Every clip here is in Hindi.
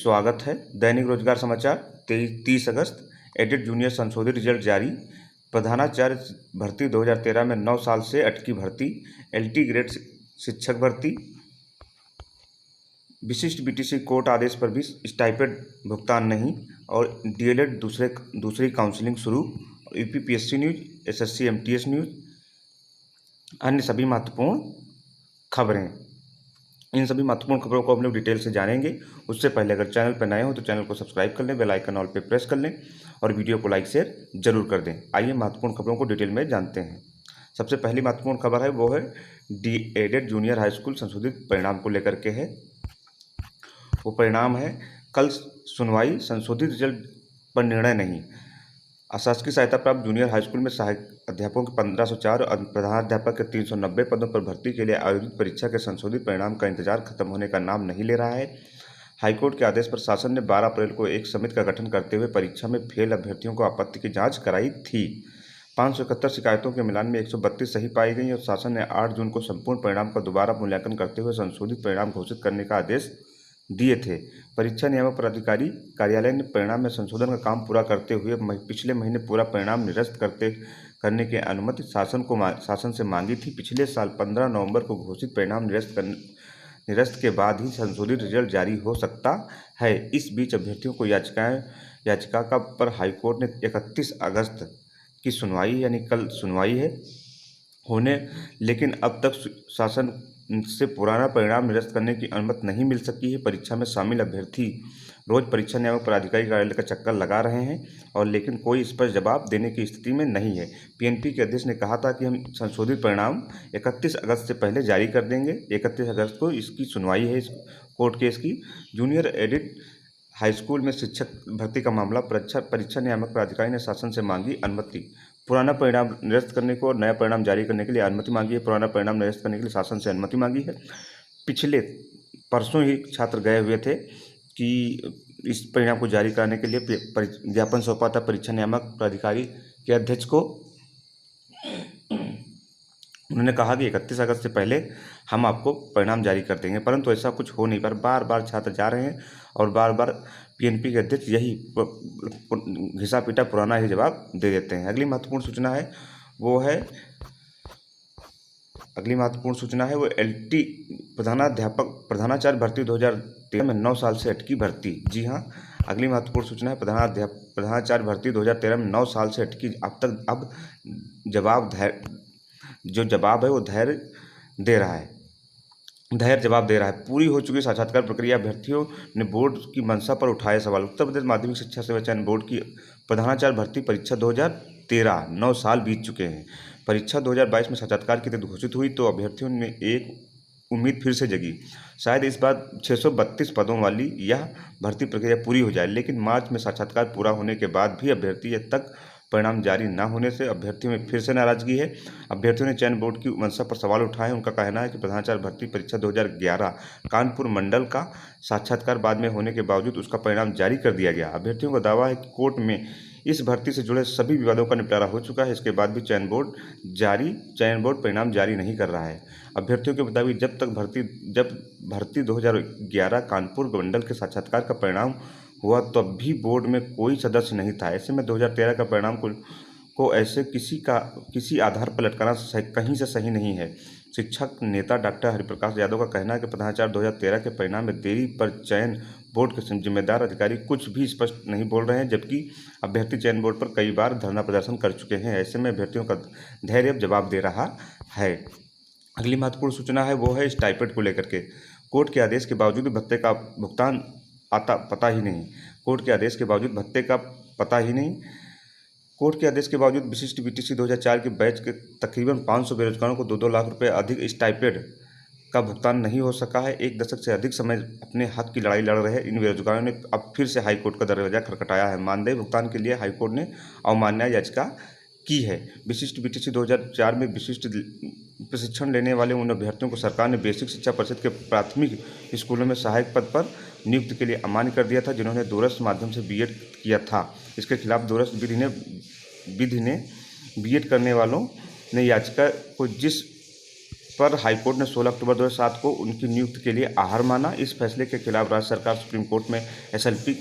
स्वागत है। दैनिक रोजगार समाचार 30 अगस्त। एडेड जूनियर संशोधित रिजल्ट जारी। प्रधानाचार्य भर्ती 2013 में 9 साल से अटकी भर्ती। एलटी ग्रेड शिक्षक भर्ती। विशिष्ट बीटीसी कोर्ट आदेश पर भी स्टाइपेंड भुगतान नहीं। और डीएलएड दूसरी काउंसलिंग शुरू। UPPSC news, SSC MTS news, अन्य सभी महत्वपूर्ण खबरें। इन सभी महत्वपूर्ण खबरों को हम लोग डिटेल से जानेंगे। उससे पहले अगर चैनल पर नए हो तो चैनल को सब्सक्राइब कर लें, बेल आइकन ऑल पे प्रेस कर लें और वीडियो को लाइक शेयर जरूर कर दें। आइए महत्वपूर्ण खबरों को डिटेल में जानते हैं। सबसे पहली महत्वपूर्ण खबर है वो है एडेड जूनियर हाई स्कूल संशोधित परिणाम को लेकर के है। वो परिणाम है कल सुनवाई, संशोधित रिजल्ट पर निर्णय नहीं। अशासकीय सहायता प्राप्त जूनियर हाई स्कूल में सहायक अध्यापकों के 1504 और प्रधानाध्यापक के 390 पदों पर भर्ती के लिए आयोजित परीक्षा के संशोधित परिणाम का इंतजार खत्म होने का नाम नहीं ले रहा है। हाईकोर्ट के आदेश पर शासन ने 12 अप्रैल को एक समिति का गठन करते हुए परीक्षा में फेल अभ्यर्थियों को आपत्ति की जांच कराई थी। 571 शिकायतों के मिलान में 132 सही पाई गई और शासन ने 8 जून को संपूर्ण परिणाम का दोबारा मूल्यांकन करते हुए संशोधित परिणाम घोषित करने का आदेश दिए थे। परीक्षा नियामक पदाधिकारी कार्यालय ने परिणाम में संशोधन का काम पूरा करते हुए पिछले महीने पूरा परिणाम निरस्त करने की अनुमति शासन से मांगी थी। पिछले साल 15 नवंबर को घोषित परिणाम निरस्त के बाद ही संशोधित रिजल्ट जारी हो सकता है। इस बीच अभ्यर्थियों को याचिका पर हाईकोर्ट ने 31 अगस्त की सुनवाई यानी कल सुनवाई है होने, लेकिन अब तक शासन से पुराना परिणाम निरस्त करने की अनुमति नहीं मिल सकी है। परीक्षा में शामिल अभ्यर्थी रोज परीक्षा नियामक पदाधिकारी कार्यालय का चक्कर लगा रहे हैं और लेकिन कोई स्पष्ट जवाब देने की स्थिति में नहीं है। पीएनपी के अध्यक्ष ने कहा था कि हम संशोधित परिणाम 31 अगस्त से पहले जारी कर देंगे। 31 अगस्त को इसकी सुनवाई है इस कोर्ट केस की। जूनियर एडेड हाई स्कूल में शिक्षक भर्ती का मामला परीक्षा नियामक प्राधिकारी ने शासन से मांगी अनुमति। पुराना परिणाम निरस्त करने को और नया परिणाम जारी करने के लिए अनुमति मांगी है। पुराना परिणाम निरस्त करने के लिए शासन से अनुमति मांगी है। पिछले परसों ही छात्र गए हुए थे कि इस परिणाम को जारी कराने के लिए ज्ञापन सौंपा था परीक्षा नियामक प्राधिकारी के अध्यक्ष को। उन्होंने कहा कि 31 अगस्त से पहले हम आपको परिणाम जारी कर देंगे, परंतु ऐसा कुछ हो नहीं पर बार बार छात्र जा रहे हैं और बार बार पीएनपी के अध्यक्ष यही घिसा पीटा पुराना ही जवाब दे देते हैं। अगली महत्वपूर्ण सूचना है वो एलटी प्रधानाचार्य भर्ती 2013 में 9 साल से अटकी भर्ती। जी हाँ, अगली महत्वपूर्ण सूचना है प्रधानाचार्य भर्ती 2013 में 9 साल से अटकी। अब जवाब है वो धैर्य जवाब दे रहा है। पूरी हो चुकी साक्षात्कार प्रक्रिया, अभ्यर्थियों ने बोर्ड की मंशा पर उठाए सवाल। उत्तर प्रदेश माध्यमिक शिक्षा सेवा चयन बोर्ड की प्रधानाचार्य भर्ती परीक्षा 2013 9 साल बीत चुके हैं। परीक्षा 2022 में साक्षात्कार की तिथि घोषित हुई तो अभ्यर्थियों में एक उम्मीद फिर से जगी। शायद इस बार 632 पदों वाली यह भर्ती प्रक्रिया पूरी हो जाए, लेकिन मार्च में साक्षात्कार पूरा होने के बाद भी अभ्यर्थी तक परिणाम जारी न होने से अभ्यर्थियों में फिर से नाराजगी है। अभ्यर्थियों ने चयन बोर्ड की मंशा पर सवाल उठाए। उनका कहना है कि प्रधानाचार्य भर्ती परीक्षा 2011 कानपुर मंडल का साक्षात्कार बाद में होने के बावजूद उसका परिणाम जारी कर दिया गया। अभ्यर्थियों का दावा है कि कोर्ट में इस भर्ती से जुड़े सभी विवादों का निपटारा हो चुका है। इसके बाद भी चयन बोर्ड परिणाम जारी नहीं कर रहा है। अभ्यर्थियों के मुताबिक जब भर्ती 2011 कानपुर मंडल के साक्षात्कार का परिणाम हुआ तब भी बोर्ड में कोई सदस्य नहीं था। ऐसे में 2013 का परिणाम को ऐसे किसी आधार पर लटकाना कहीं से सही नहीं है। शिक्षक नेता डॉक्टर हरिप्रकाश यादव का कहना है कि प्रधानाचार्य 2013 के परिणाम में देरी पर चयन बोर्ड के जिम्मेदार अधिकारी कुछ भी स्पष्ट नहीं बोल रहे हैं, जबकि अभ्यर्थी चयन बोर्ड पर कई बार धरना प्रदर्शन कर चुके हैं। ऐसे में अभ्यर्थियों का धैर्य जवाब दे रहा है। अगली महत्वपूर्ण सूचना है वो है स्टाइपेंड को लेकर के। कोर्ट के आदेश के बावजूद भत्ते का भुगतान पता ही नहीं। कोर्ट के आदेश के बावजूद भत्ते का पता ही नहीं। कोर्ट के आदेश के बावजूद विशिष्ट बीटीसी 2004 के बैच के तकरीबन 500 बेरोजगारों को 2-2 लाख रुपए अधिक स्टाइपेंड का भुगतान नहीं हो सका है। एक दशक से अधिक समय अपने हक की लड़ाई लड़ रहे इन बेरोजगारों ने अब फिर से हाईकोर्ट का दरवाजा खटखटाया है। मानदेय भुगतान के लिए हाईकोर्ट ने अवमानना याचिका की है। विशिष्ट बीटीसी 2004 में विशिष्ट प्रशिक्षण लेने वाले उन अभ्यर्थियों को सरकार ने बेसिक शिक्षा परिषद के प्राथमिक स्कूलों में सहायक पद पर नियुक्ति के लिए अमान्य कर दिया था, जिन्होंने दूरस्थ माध्यम से बीएड किया था। इसके खिलाफ दूरस्थ विधि ने बीएड करने वालों ने याचिका को जिस पर हाईकोर्ट ने 16 अक्टूबर 2007 को उनकी नियुक्ति के लिए आहर माना। इस फैसले के खिलाफ राज्य सरकार सुप्रीम कोर्ट में एसएलपी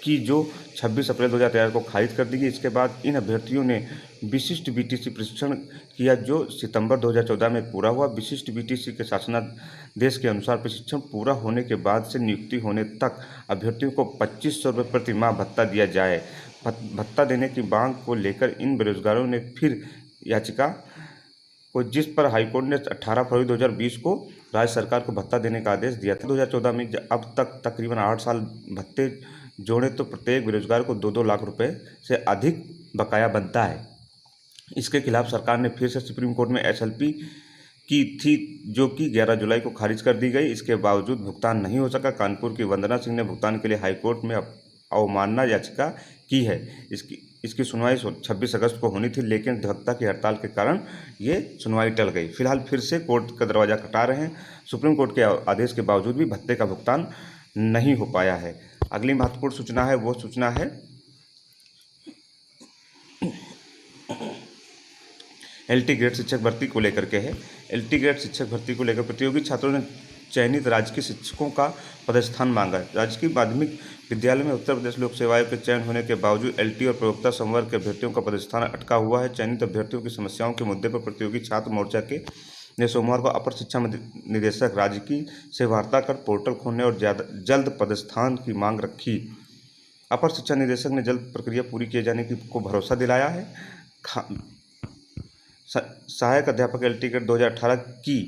की जो 26 अप्रैल 2013 को खारिज कर दी गई। इसके बाद इन अभ्यर्थियों ने विशिष्ट बीटीसी प्रशिक्षण किया जो सितंबर 2014 में पूरा हुआ। विशिष्ट बीटीसी के शासनादेश के अनुसार प्रशिक्षण पूरा होने के बाद से नियुक्ति होने तक अभ्यर्थियों को 2500 रुपये प्रति माह भत्ता दिया जाए। भत्ता देने की मांग को लेकर इन बेरोजगारों ने फिर याचिका को, जिस पर हाईकोर्ट ने 18 फरवरी 2020 को राज्य सरकार को भत्ता देने का आदेश दिया था। 2014 में अब तक तकरीबन 8 साल भत्ते जोड़े तो प्रत्येक बेरोजगार को 2-2 लाख रुपए से अधिक बकाया बनता है। इसके खिलाफ सरकार ने फिर से सुप्रीम कोर्ट में एसएलपी की थी जो कि 11 जुलाई को खारिज कर दी गई। इसके बावजूद भुगतान नहीं हो सका। कानपुर की वंदना सिंह ने भुगतान के लिए हाईकोर्ट में अवमानना याचिका की है। इसकी सुनवाई 26 अगस्त को होनी थी, लेकिन अधिवक्ता की हड़ताल के कारण ये सुनवाई टल गई। फिलहाल फिर से कोर्ट का दरवाजा खटखटा रहे हैं। सुप्रीम कोर्ट के आदेश के बावजूद भी भत्ते का भुगतान नहीं हो पाया है। अगली महत्वपूर्ण सूचना है वो सूचना है एलटी ग्रेड शिक्षक भर्ती को लेकर के है। एलटी ग्रेड शिक्षक भर्ती को लेकर प्रतियोगी छात्रों ने चयनित राजकीय शिक्षकों का पदस्थान मांगा। राजकीय माध्यमिक विद्यालय में उत्तर प्रदेश लोक सेवा आयोग के चयन होने के बावजूद एलटी और प्रवक्ता संवर्ग के अभ्यर्थियों का पदस्थान अटका हुआ है। चयनित अभ्यर्थियों की समस्याओं के मुद्दे पर प्रतियोगी छात्र मोर्चा के ने सोमवार को अपर शिक्षा निदेशक राजकीय से वार्ता कर पोर्टल खोलने और जल्द पदस्थान की मांग रखी। अपर शिक्षा निदेशक ने जल्द प्रक्रिया पूरी किए जाने को भरोसा दिलाया है। सहायक अध्यापक एलटी ग्रेड 2018 की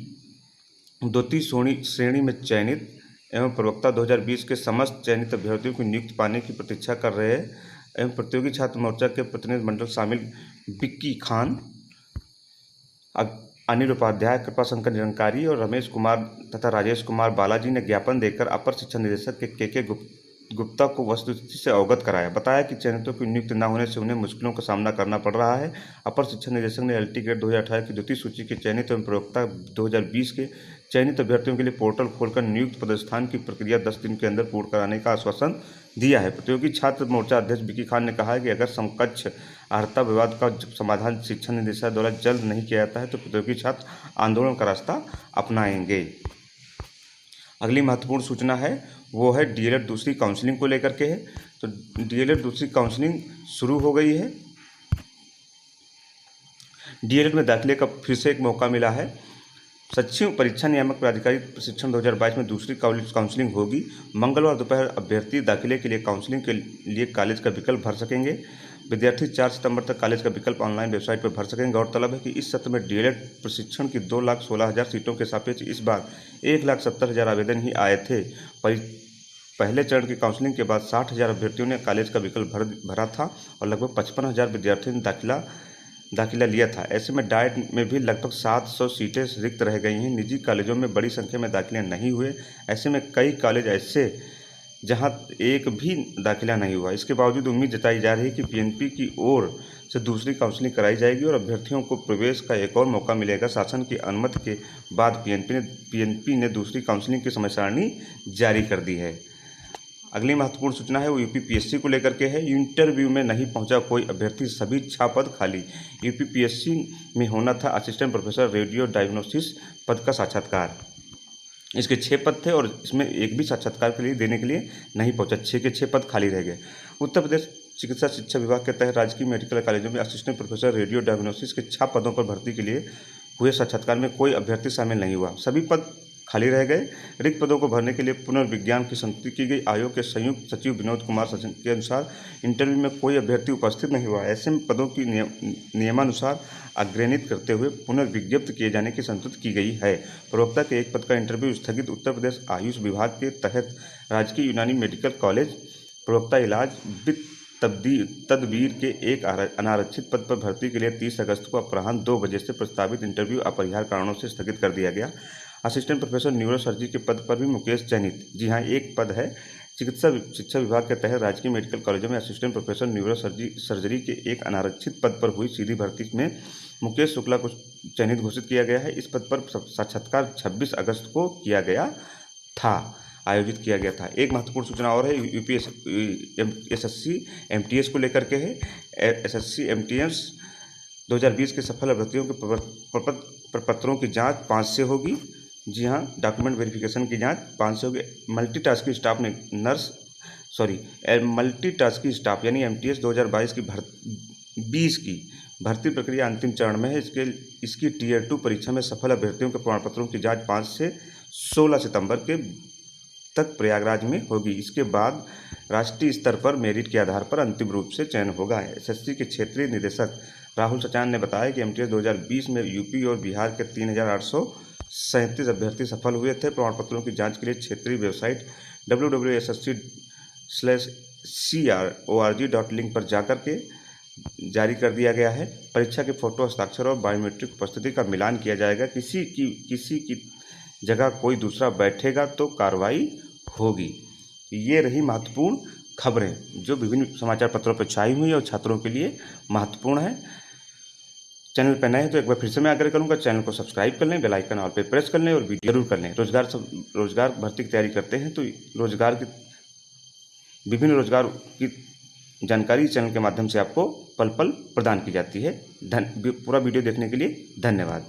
द्वितीय श्रेणी में चयनित एवं प्रवक्ता 2020 के समस्त चयनित अभ्यर्थियों की नियुक्ति पाने की प्रतीक्षा कर रहे हैं एवं प्रतियोगी छात्र मोर्चा के प्रतिनिधि मंडल शामिल बिक्की खान, अनिल उपाध्याय, कृपाशंकर निरंकारी और रमेश कुमार तथा राजेश कुमार बालाजी ने ज्ञापन देकर अपर शिक्षा निदेशक के गुप्ता को वस्तुस्थिति से अवगत कराया। बताया कि चयनितों की नियुक्ति न होने से उन्हें मुश्किलों का सामना करना पड़ रहा है। अपर शिक्षा निदेशक ने एलटी ग्रेड 2018 की द्वितीय सूची के चयनित एवं प्रवक्ता 2020 के चयनित अभ्यर्थियों के लिए पोर्टल खोलकर नियुक्त पदस्थान की प्रक्रिया 10 दिन के अंदर पूर्ण कराने का आश्वासन दिया है। प्रतियोगी छात्र मोर्चा अध्यक्ष बिक्की खान ने कहा है कि अगर समकक्ष अर्हता विवाद का समाधान शिक्षा निदेशालय द्वारा जल्द नहीं किया जाता है तो प्रतियोगी छात्र आंदोलन का रास्ता अपनाएंगे। अगली महत्वपूर्ण सूचना है वो है डीएलएड दूसरी काउंसलिंग को लेकर के है। तो डीएलएड दूसरी काउंसलिंग शुरू हो गई है। डीएलएड में दाखिले का फिर से एक मौका मिला है। सचिव परीक्षा नियामक प्राधिकारी प्रशिक्षण 2022 में दूसरी काउंसलिंग होगी। मंगलवार दोपहर अभ्यर्थी दाखिले के लिए काउंसलिंग के लिए कॉलेज का विकल्प भर सकेंगे। विद्यार्थी 4 सितंबर तक कॉलेज का विकल्प ऑनलाइन वेबसाइट पर भर सकेंगे। गौरतलब है कि इस सत्र में डीएलएड प्रशिक्षण की 2,16,000 सीटों के सापेक्ष इस बार 1,70,000 आवेदन ही आए थे। पहले चरण की काउंसलिंग के बाद 60,000 अभ्यर्थियों ने कॉलेज का विकल्प भरा था और लगभग 55,000 विद्यार्थियों ने दाखिला लिया था। ऐसे में डाइट में भी लगभग 700 सीटें रिक्त रह गई हैं। निजी कॉलेजों में बड़ी संख्या में दाखिले नहीं हुए। ऐसे में कई कॉलेज ऐसे जहां एक भी दाखिला नहीं हुआ। इसके बावजूद उम्मीद जताई जा रही है कि पीएनपी की ओर से दूसरी काउंसलिंग कराई जाएगी और अभ्यर्थियों को प्रवेश का एक और मौका मिलेगा। शासन की अनुमति के बाद पीएनपी ने दूसरी काउंसलिंग की समय सारणी जारी कर दी है। अगली महत्वपूर्ण सूचना है वो यूपीपीएससी को लेकर के है। इंटरव्यू में नहीं पहुंचा कोई अभ्यर्थी, सभी 6 पद खाली। यूपीपीएससी में होना था असिस्टेंट प्रोफेसर रेडियो डायग्नोसिस पद का साक्षात्कार। इसके 6 पद थे और इसमें एक भी साक्षात्कार के लिए देने के लिए नहीं पहुंचा। 6 के 6 पद खाली रह गए। उत्तर प्रदेश चिकित्सा शिक्षा विभाग के तहत राजकीय मेडिकल कॉलेजों में असिस्टेंट प्रोफेसर रेडियो डायग्नोसिस के 6 पदों पर भर्ती के लिए हुए साक्षात्कार में कोई अभ्यर्थी शामिल नहीं हुआ। सभी पद खाली रह गए। रिक्त पदों को भरने के लिए पुनर्विज्ञान की संयुक्ति की गई। आयोग के संयुक्त सचिव विनोद कुमार सचिन के अनुसार इंटरव्यू में कोई अभ्यर्थी उपस्थित नहीं हुआ। ऐसे में पदों की नियमानुसार अग्रहित करते हुए पुनर्विज्ञप्त किए जाने की संस्तुति की गई है। प्रवक्ता के एक पद का इंटरव्यू स्थगित। उत्तर प्रदेश आयुष विभाग के तहत राजकीय यूनानी मेडिकल कॉलेज प्रवक्ता इलाज तदबीर के एक अनारक्षित पद पर भर्ती के लिए 30 अगस्त को अपराह्न 2 बजे से प्रस्तावित इंटरव्यू अपरिहार्य कारणों से स्थगित कर दिया गया। असिस्टेंट प्रोफेसर न्यूरोसर्जरी के पद पर भी मुकेश चयनित। जी हाँ, एक पद है। चिकित्सा शिक्षा विभाग के तहत राजकीय मेडिकल कॉलेजों में असिस्टेंट प्रोफेसर न्यूरोसर्जरी के एक अनारक्षित पद पर हुई सीधी भर्ती में मुकेश शुक्ला को चयनित घोषित किया गया है। इस पद पर साक्षात्कार 26 अगस्त को आयोजित किया गया था। एक महत्वपूर्ण सूचना और है यूपीएससी एमटीएस को लेकर के है। एसएससी एमटीएस 2020 के सफल अभ्यर्थियों के प्रपत्रों की जांच 5 से होगी। जी हाँ, डॉक्यूमेंट वेरिफिकेशन की जांच 5 से होगी। मल्टीटास्किंग स्टाफ यानी एमटीएस 2022 की भर्ती प्रक्रिया अंतिम चरण में है। इसकी टीयर 2 परीक्षा में सफल अभ्यर्थियों के प्रमाण पत्रों की जांच 5 से 16 सितंबर तक प्रयागराज में होगी। इसके बाद राष्ट्रीय स्तर पर मेरिट के आधार पर अंतिम रूप से चयन होगा। एसएससी के क्षेत्रीय निदेशक राहुल सचान ने बताया कि एमटीएस 2020 में यूपी और बिहार के 3,837 अभ्यर्थी सफल हुए थे। प्रमाण पत्रों की जांच के लिए क्षेत्रीय वेबसाइट www.ssc.crorg.link पर जाकर के जारी कर दिया गया है। परीक्षा के फोटो, हस्ताक्षर और बायोमेट्रिक उपस्थिति का मिलान किया जाएगा। किसी की जगह कोई दूसरा बैठेगा तो कार्रवाई होगी। ये रही महत्वपूर्ण खबरें जो विभिन्न समाचार पत्रों पर छाई हुई और छात्रों के लिए महत्वपूर्ण है। चैनल पर नए हैं तो एक बार फिर से मैं आग्रह करूंगा, चैनल को सब्सक्राइब कर लें, बेल आइकन ऑल पे प्रेस कर लें और वीडियो जरूर कर लें। रोजगार भर्ती की तैयारी करते हैं तो विभिन्न रोजगार की जानकारी इस चैनल के माध्यम से आपको पल पल प्रदान की जाती है। पूरा वीडियो देखने के लिए धन्यवाद।